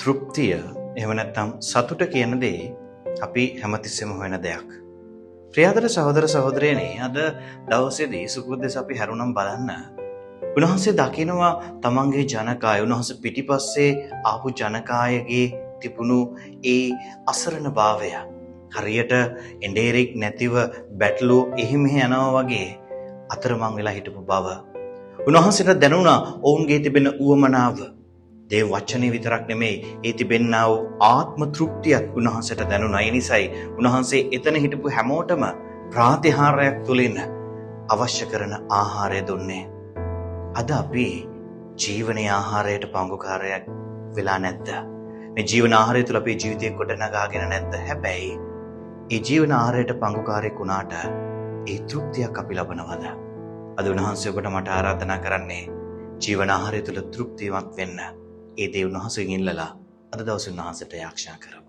තෘප්තිය එහෙම නැත්නම් සතුට කියන දේ අපි හැමතිස්සෙම හොයන දෙයක්. ප්‍රියාදර සහෝදර සහෝදරයනි, අද දවසේදී සුකුද්දේශ අපි හැරුණම් බලන්න. උන්වහන්සේ දකිනවා තමන්ගේ ජනකාය, උන්වහන්සේ පිටිපස්සේ ආපු ජනකායගේ තිබුණු ඒ අසරණ භාවය. හරියට එඬේරෙක් නැතිව බැටළුව එහි මෙහි යනවා වගේ අතරමං වෙලා හිටපු බව. උන්වහන්සේට දැනුණා ඔවුන්ගේ තිබෙන උවමනාව. දේව වචනේ විතරක් නෙමෙයි, ඒ තිබෙන්නා වූ ආත්ම තෘප්තියත් උන්වහන්සේට දැනුණා. ඒ නිසායි උන්වහන්සේ එතන හිටපු හැමෝටම ප්‍රාතිහාර්යයක් තුලින් අවශ්‍ය කරන ආහාරය දුන්නේ. අද අපි ජීවනයේ ආහාරයට පංගුකාරයක් වෙලා නැද්ද? මේ ජීවන ආහාරය තුළ අපේ ජීවිතේ ගොඩනගාගෙන නැද්ද? හැබැයි ඒ ජීවන ආහාරයට පංගුකාරයෙක් වුණාට ඒ තෘප්තියක් අපි ලබනවද? අද උන්වහන්සේ ඔබට මට ආරාධනා කරන්නේ ජීවන ආහාරය තුළ තෘප්තිමත් වෙන්න. ඒ දේ උන්වහන්සේගෙන් ඉල්ලලා අද දවසේ උන්වහන්සේට යාඥා කරමු.